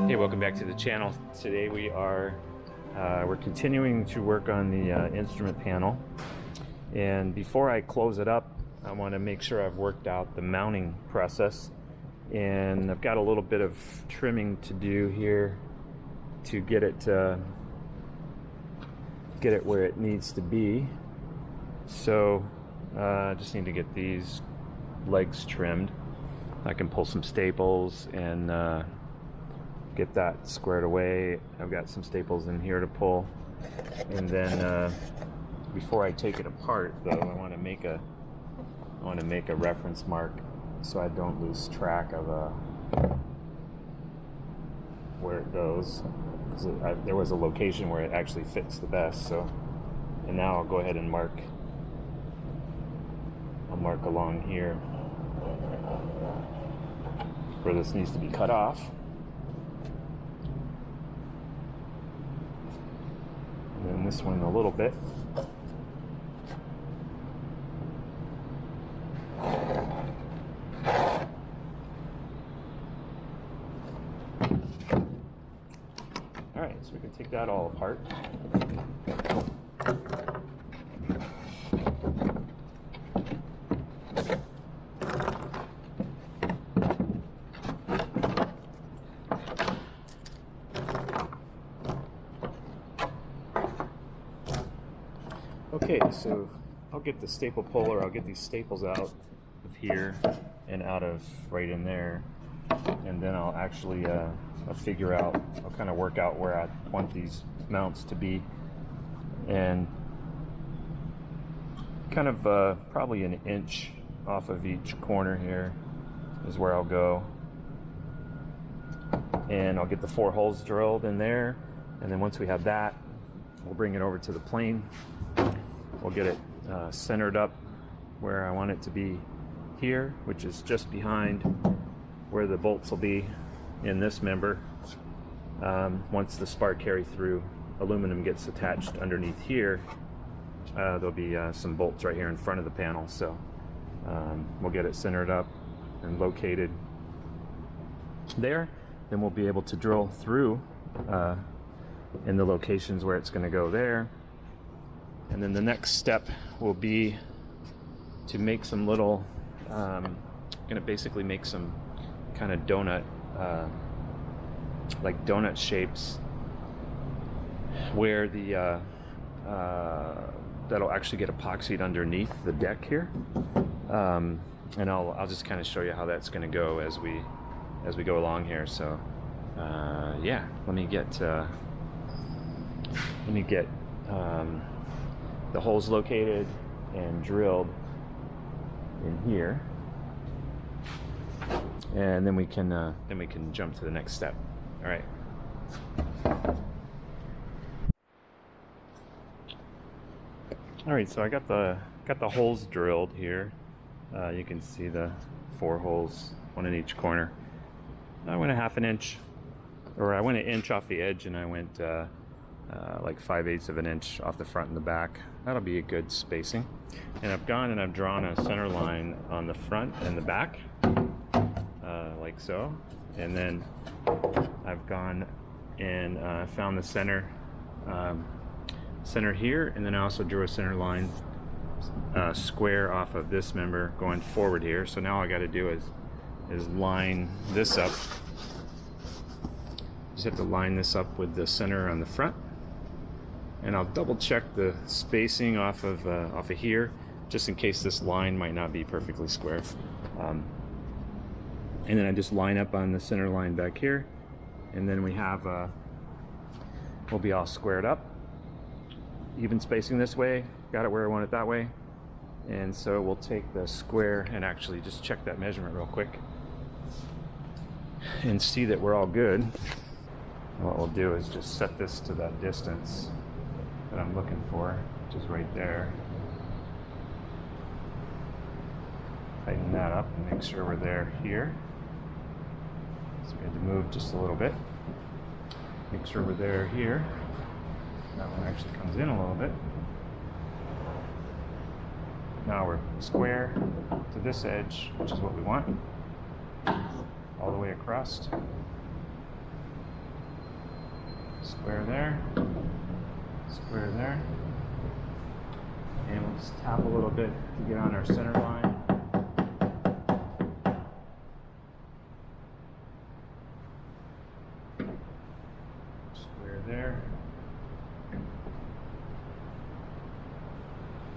Hey, welcome back to the channel. Today we're continuing to work on the instrument panel, and before I close it up I want to make sure I've worked out the mounting process, and I've got a little bit of trimming to do here to get it where it needs to be. So I just need to get these legs trimmed. I can pull some staples and get that squared away. I've got some staples in here to pull, and then before I take it apart, though, I want to make a reference mark so I don't lose track of where it goes. There was a location where it actually fits the best. So, and now I'll go ahead and mark. I'll mark along here where this needs to be cut off. And then this one a little bit. Alright, so we can take that all apart. Okay, so I'll get the staple puller, I'll get these staples out of here and out of right in there, and then I'll actually I'll kind of work out where I want these mounts to be, and kind of probably an inch off of each corner here is where I'll go, and I'll get the 4 holes drilled in there, and then once we have that, we'll bring it over to the plane. We'll get it centered up where I want it to be here, which is just behind where the bolts will be in this member. Once the spark carry through aluminum gets attached underneath here, there'll be some bolts right here in front of the panel. So we'll get it centered up and located there. Then we'll be able to drill through in the locations where it's going to go there. And then the next step will be to make some little, I'm going to basically make some kind of donut, like donut shapes, where the that'll actually get epoxied underneath the deck here. And I'll just kind of show you how that's going to go as we go along here. So yeah, let me get the holes located and drilled in here, and then we can jump to the next step. All right. All right. So I got the holes drilled here. You can see the 4 holes, 1 in each corner. I went a half an inch, or I went an inch off the edge, and I went like 5/8 of an inch off the front and the back. That'll be a good spacing. And I've gone and I've drawn a center line on the front and the back, like so. And then I've gone and found the center here, and then I also drew a center line square off of this member going forward here. So now all I got to do is line this up. Just have to line this up with the center on the front. And I'll double check the spacing off of here, just in case this line might not be perfectly square. And then I just line up on the center line back here, and then we have we'll be all squared up, even spacing this way. Got it where I want it that way. And so we'll take the square and actually just check that measurement real quick and see that we're all good. And what we'll do is just set this to that distance that I'm looking for, which is right there. Tighten that up and make sure we're there here. So we had to move just a little bit. Make sure we're there here. That one actually comes in a little bit. Now we're square to this edge, which is what we want, all the way across. Square there, square there. And we'll just tap a little bit to get on our center line. Square there.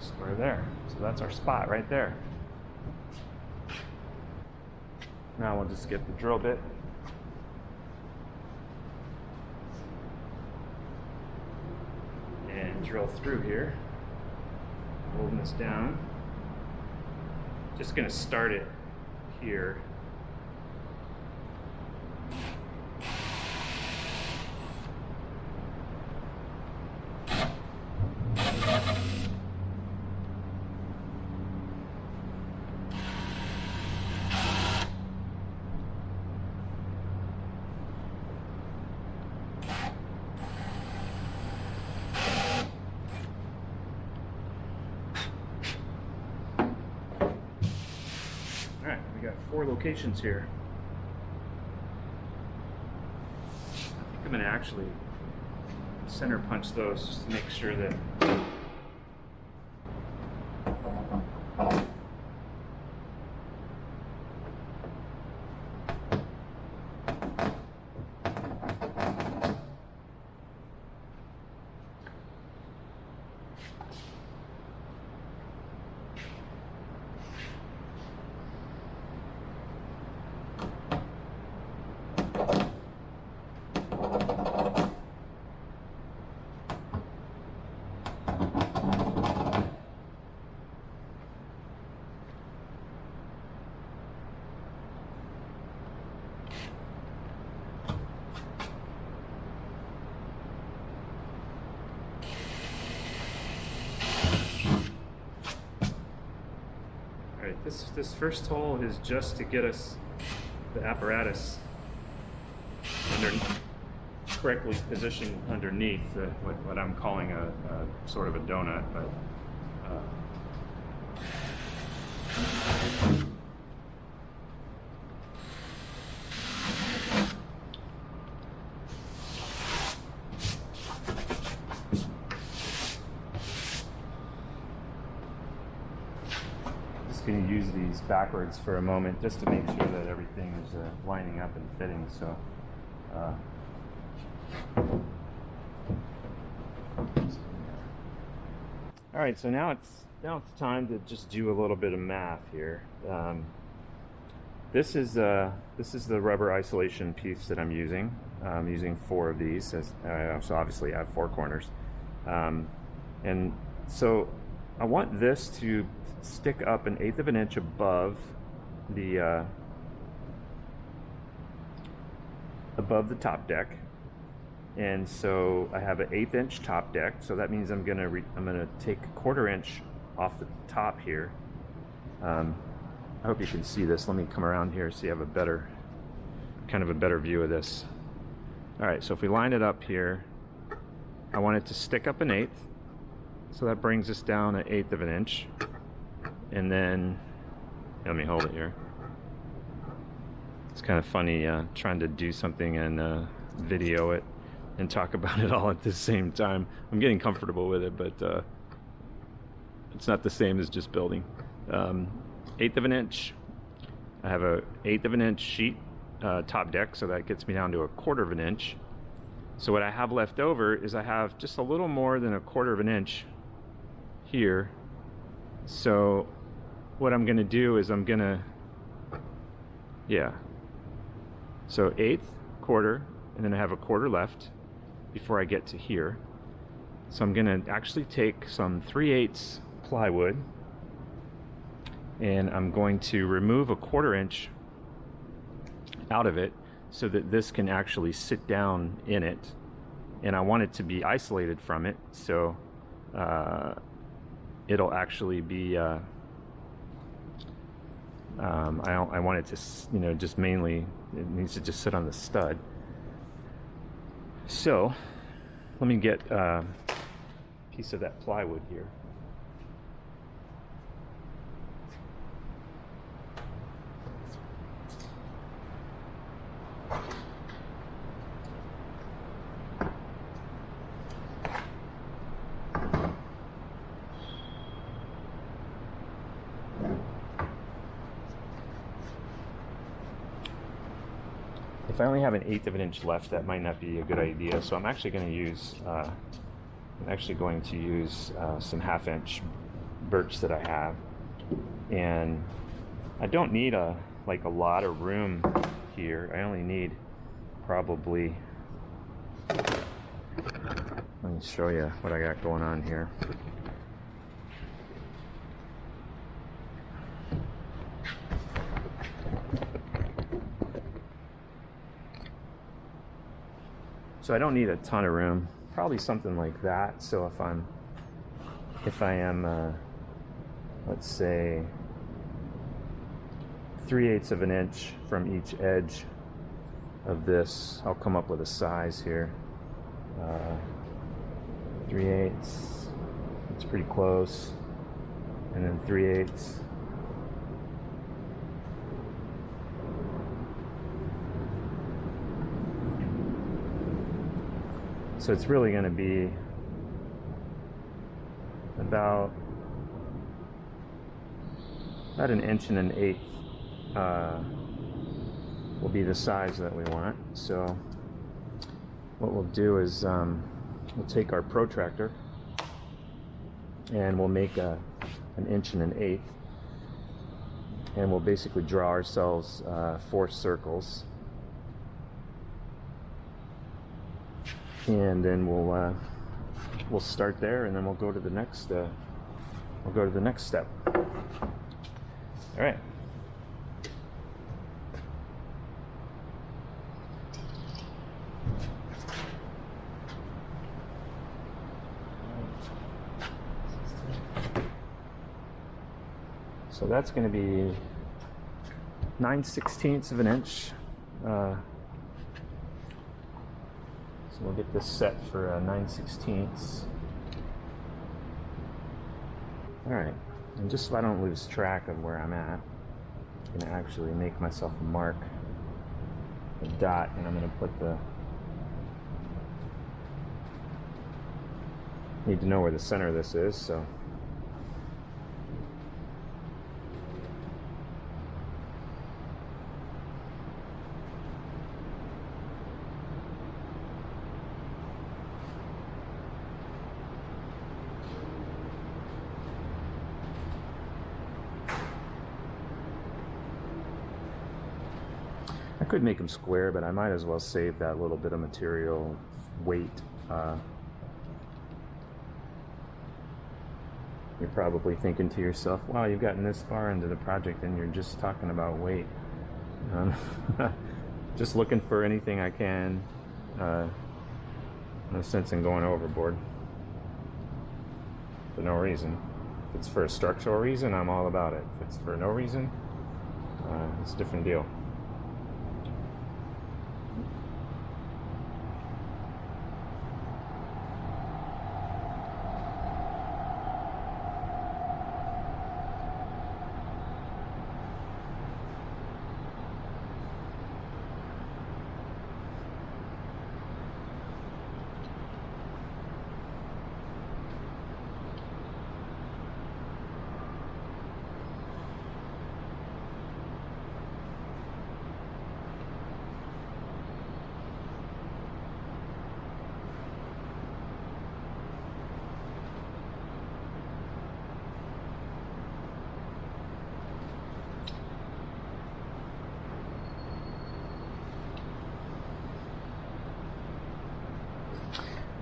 Square there. So that's our spot right there. Now we'll just get the drill bit. And drill through here. Holding this down. Just gonna start it here. Alright, we got 4 locations here. I think I'm going to actually center punch those just to make sure that this first hole is just to get us the apparatus correctly positioned underneath what I'm calling a sort of a donut, but going to use these backwards for a moment just to make sure that everything is lining up and fitting. So all right, so now it's time to just do a little bit of math here. This is the rubber isolation piece that I'm using. I'm using 4 of these, so obviously I have 4 corners, and so I want this to stick up 1/8 of an inch above the top deck, and so I have an 1/8 inch top deck. So that means I'm gonna take 1/4 inch off the top here. I hope you can see this. Let me come around here so you have a better view of this. All right, so if we line it up here, I want it to stick up 1/8, so that brings us down 1/8 of an inch. And then, let me hold it here. It's kind of funny trying to do something and video it and talk about it all at the same time. I'm getting comfortable with it, but it's not the same as just building. 1/8 of an inch. I have a 1/8 of an inch sheet top deck, so that gets me down to 1/4 of an inch. So what I have left over is I have just a little more than 1/4 of an inch here. So what I'm gonna do is I'm gonna, so 1/8, 1/4, and then I have 1/4 left before I get to here. So I'm gonna actually take some 3/8 plywood, and I'm going to remove 1/4 inch out of it so that this can actually sit down in it, and I want it to be isolated from it, so it'll actually be I want it to, just mainly, it needs to just sit on the stud. So let me get a piece of that plywood here. If I only have an 1/8 of an inch left, that might not be a good idea. So I'm actually going to use some 1/2 inch birch that I have, and I don't need a lot of room here. I only need probably, let me show you what I got going on here. So I don't need a ton of room, probably something like that. So if I am, let's say 3/8 of an inch from each edge of this, I'll come up with a size here. 3/8, it's pretty close, and then 3/8. So it's really going to be about 1 inch and 1/8 will be the size that we want. So what we'll do is we'll take our protractor and we'll make 1 inch and 1/8, and we'll basically draw ourselves 4 circles. And then we'll start there, and then we'll go to the next step. All right. So that's going to be 9/16 of an inch. So we'll get this set for 9/16. All right, and just so I don't lose track of where I'm at, I'm gonna actually make myself a mark, a dot, and I'm gonna put need to know where the center of this is, so. I could make them square, but I might as well save that little bit of material weight. You're probably thinking to yourself, wow, you've gotten this far into the project and you're just talking about weight. Just looking for anything I can. No sense in going overboard for no reason. If it's for a structural reason, I'm all about it. If it's for no reason, it's a different deal.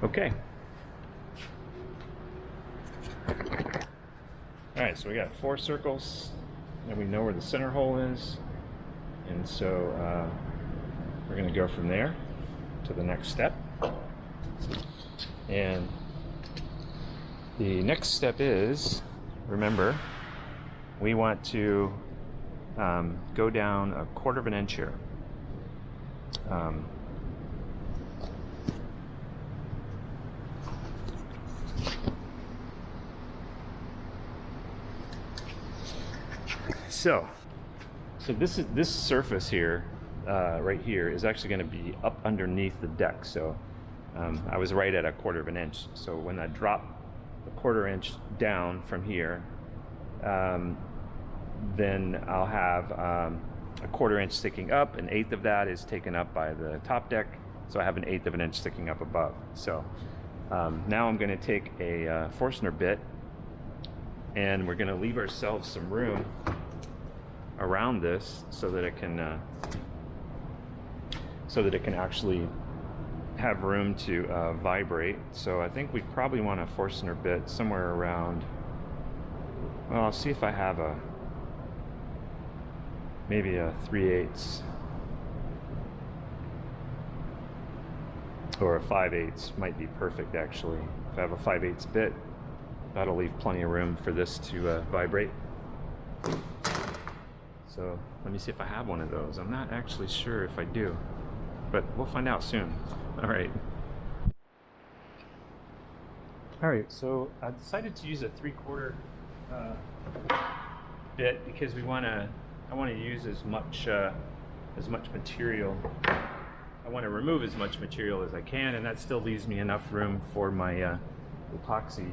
Okay. All right, so we got 4 circles, and we know where the center hole is, and so we're going to go from there to the next step. And the next step is, remember, we want to go down 1/4 of an inch here. So this surface here, right here, is actually going to be up underneath the deck. So I was right at 1/4 of an inch. So when I drop 1/4 inch down from here, then I'll have a 1/4 inch sticking up. 1/8 of that is taken up by the top deck, so I have 1/8 of an inch sticking up above. So now I'm going to take a Forstner bit, and we're going to leave ourselves some room around this so that it can actually have room to vibrate. So I think we probably want a Forstner bit somewhere around, well, I'll see if I have maybe a 3/8 or a 5/8 might be perfect actually. If I have a 5/8 bit, that'll leave plenty of room for this to vibrate. So let me see if I have one of those. I'm not actually sure if I do, but we'll find out soon. All right. All right, so I decided to use a 3/4 bit because I want to use as much material. I want to remove as much material as I can, and that still leaves me enough room for my epoxy.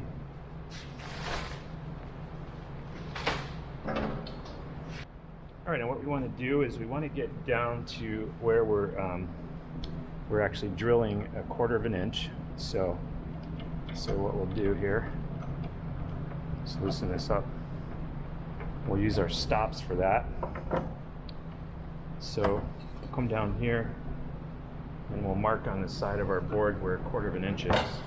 All right, and what we want to do is we want to get down to where we're actually drilling a 1/4 inch. So what we'll do here is loosen this up. We'll use our stops for that. So we'll come down here and we'll mark on the side of our board where a 1/4 inch is.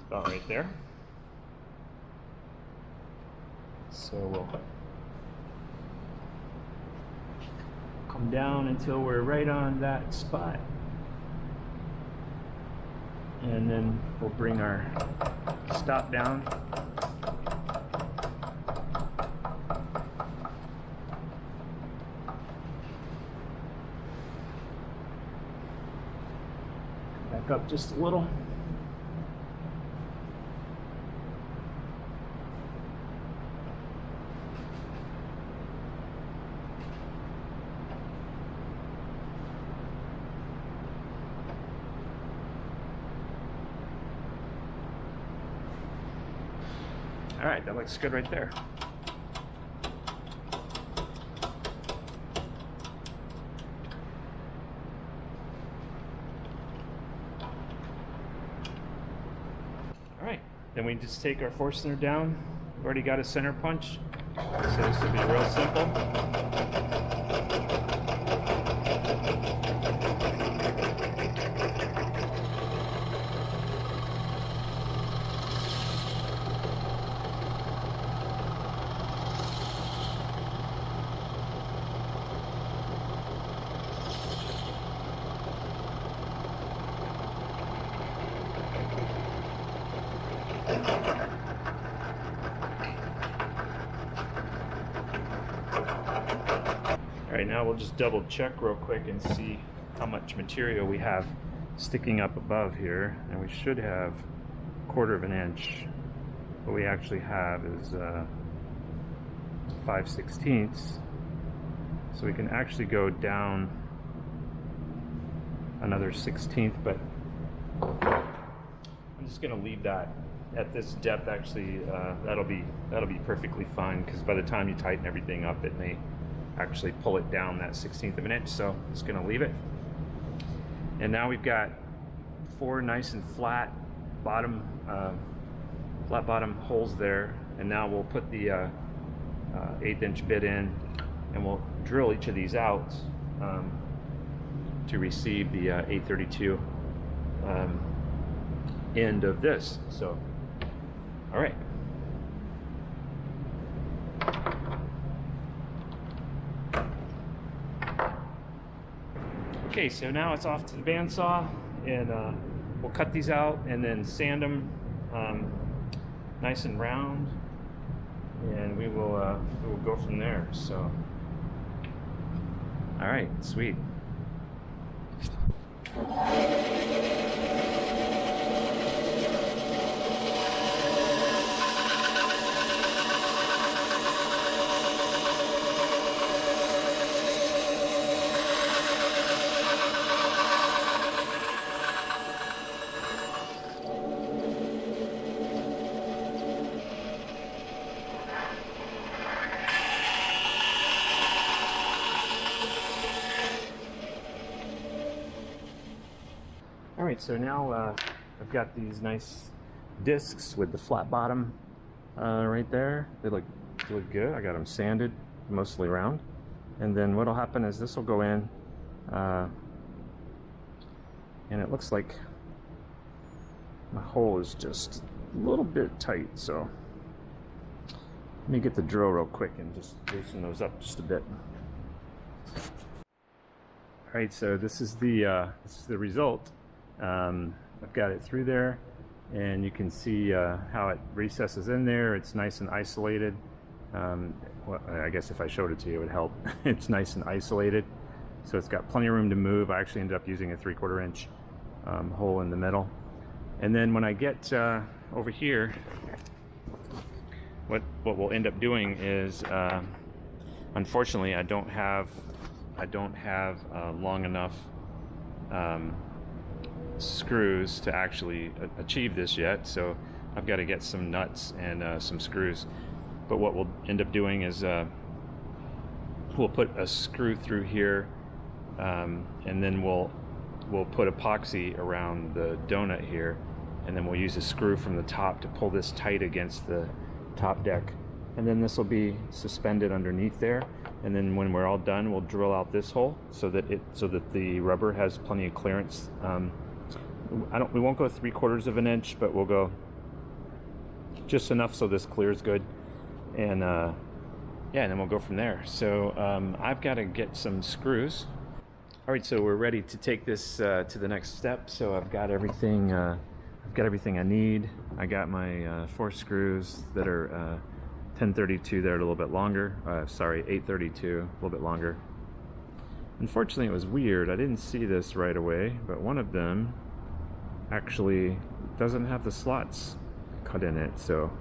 About right there. So we'll come down until we're right on that spot, and then we'll bring our stop down. Back up just a little. All right, that looks good right there. All right, then we just take our Forstner down. We've already got a center punch, so this will be real simple. All right, now we'll just double check real quick and see how much material we have sticking up above here, and we should have 1/4 inch. What we actually have is 5/16, so we can actually go down another 1/16, but I'm just going to leave that at this depth. Actually, that'll be perfectly fine, because by the time you tighten everything up, it may actually pull it down that 1/16 of an inch. So I'm just going to leave it. And now we've got 4 nice and flat bottom holes there. And now we'll put the 1/8 inch bit in, and we'll drill each of these out to receive the 832 end of this. So, all right. Okay, so now it's off to the bandsaw, and we'll cut these out and then sand them nice and round, and we will go from there. So, all right, sweet. All right, so now I've got these nice discs with the flat bottom right there. They look good. I got them sanded mostly round. And then what'll happen is this will go in, and it looks like my hole is just a little bit tight. So let me get the drill real quick and just loosen those up just a bit. All right, so this is the result. I've got it through there, and you can see how it recesses in there. It's nice and isolated. Well, I guess if I showed it to you, it would help. It's nice and isolated, so it's got plenty of room to move. I actually ended up using a 3/4 inch hole in the middle. And then when I get over here, what we'll end up doing is, unfortunately, I don't have long enough screws to actually achieve this yet, so I've got to get some nuts and some screws. But what we'll end up doing is we'll put a screw through here, and then we'll put epoxy around the donut here, and then we'll use a screw from the top to pull this tight against the top deck, and then this will be suspended underneath there. And then when we're all done, we'll drill out this hole so that the rubber has plenty of clearance. We won't go 3/4 of an inch, but we'll go just enough so this clears good. And yeah, and then we'll go from there. So I've got to get some screws. All right, so we're ready to take this to the next step. So I've got everything. I've got everything I need. I got my 4 screws that are 1032. They're a little bit longer. Sorry, 832, a little bit longer. Unfortunately, it was weird. I didn't see this right away, but one of them actually doesn't have the slots cut in it. So,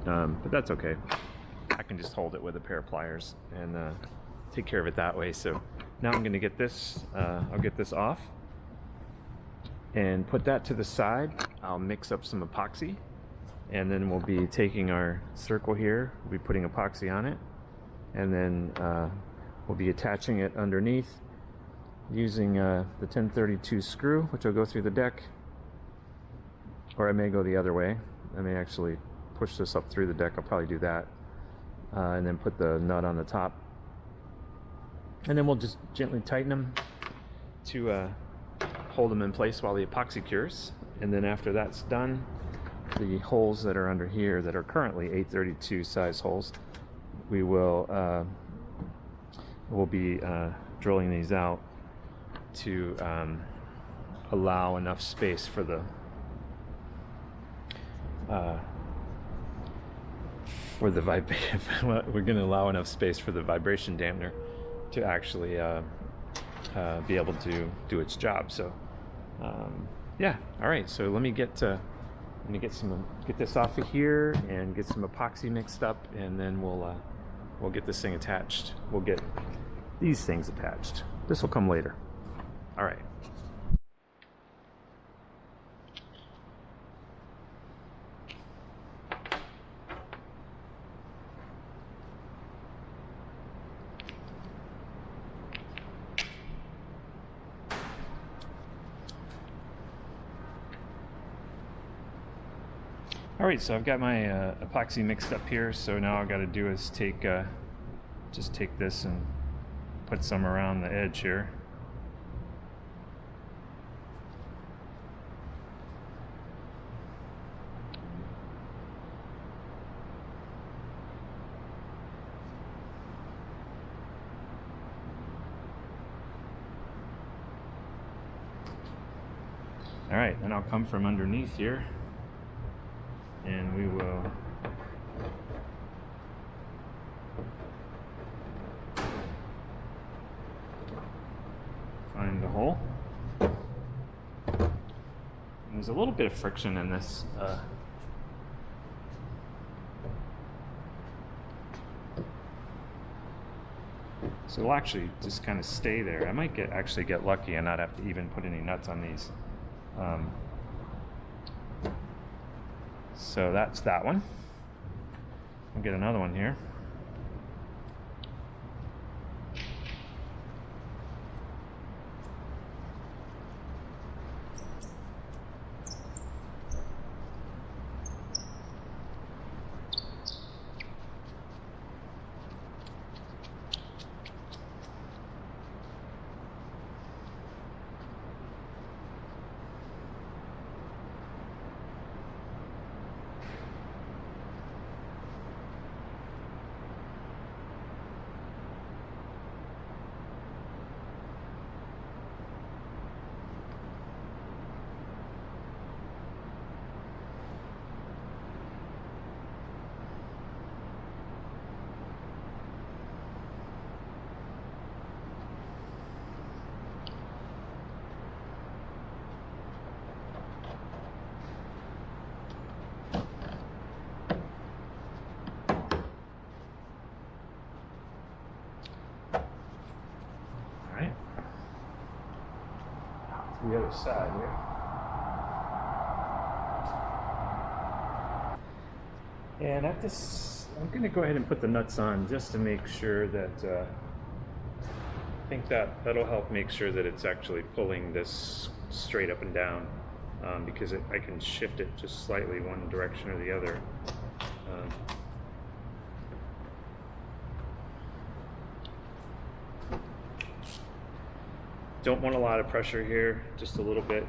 but that's okay. I can just hold it with a pair of pliers and take care of it that way. So now I'm going to get this. I'll get this off and put that to the side. I'll mix up some epoxy, and then we'll be taking our circle here. We'll be putting epoxy on it, and then we'll be attaching it underneath using the 1032 screw, which will go through the deck. Or I may go the other way. I may actually push this up through the deck. I'll probably do that. And then put the nut on the top. And then we'll just gently tighten them to hold them in place while the epoxy cures. And then after that's done, the holes that are under here that are currently 832 size holes, we'll be drilling these out to allow enough space for the we're going to allow enough space for the vibration dampener to actually be able to do its job. So yeah, all right, so let me get this off of here and get some epoxy mixed up, and then we'll get this thing attached. We'll get these things attached. This will come later. All right. All right, so I've got my epoxy mixed up here. So now all I've got to do is just take this and put some around the edge here. All right, then I'll come from underneath here, and we will find the hole. And there's a little bit of friction in this so it'll actually just kind of stay there. I might actually get lucky and not have to even put any nuts on these. So that's that one. I'll get another one here. the other side here. And I'm going to go ahead and put the nuts on just to make sure that, I think that'll help make sure that it's actually pulling this straight up and down, because I can shift it just slightly one direction or the other. Don't want a lot of pressure here, just a little bit.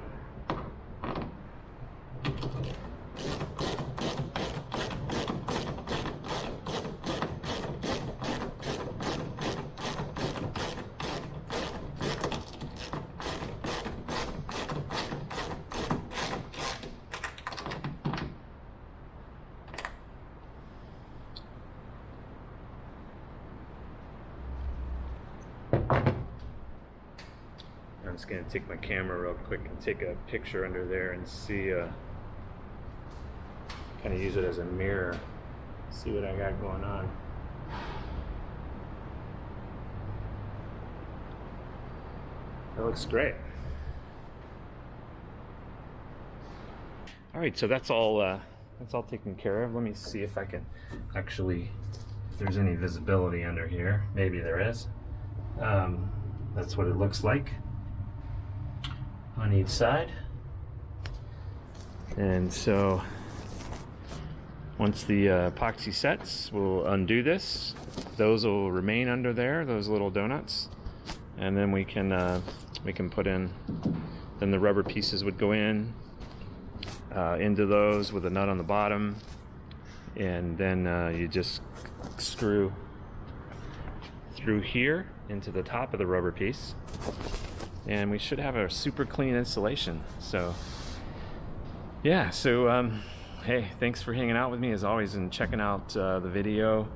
I'm just going to take my camera real quick and take a picture under there and see, kind of use it as a mirror, see what I got going on. That looks great. All right, so that's all taken care of. Let me see if I can actually, if there's any visibility under here. Maybe there is. That's what it looks like on each side. And so once the epoxy sets, we'll undo this. Those will remain under there, those little donuts, and then we can put in, then the rubber pieces would go in into those with a nut on the bottom, and then you just screw through here into the top of the rubber piece, and we should have a super clean installation. So yeah, so hey, thanks for hanging out with me as always and checking out the video,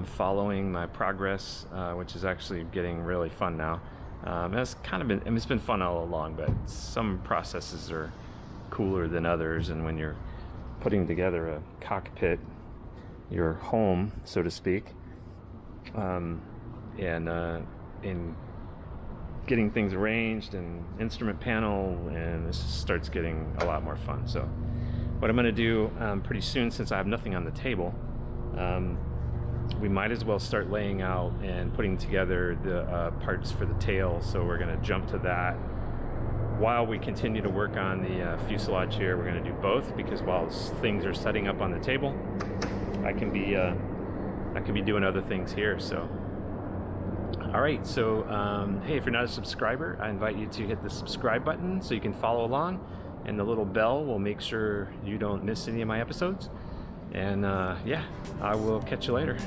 following my progress, which is actually getting really fun now. It's kind of been, I mean, it's been fun all along, but some processes are cooler than others, and when you're putting together a cockpit, your home, so to speak, and in getting things arranged and instrument panel, and this starts getting a lot more fun. So what I'm going to do pretty soon, since I have nothing on the table, we might as well start laying out and putting together the parts for the tail. So we're going to jump to that while we continue to work on the fuselage here. We're going to do both, because while things are setting up on the table, I can be doing other things here. So all right, so hey, if you're not a subscriber, I invite you to hit the subscribe button so you can follow along, and the little bell will make sure you don't miss any of my episodes. And yeah, I will catch you later.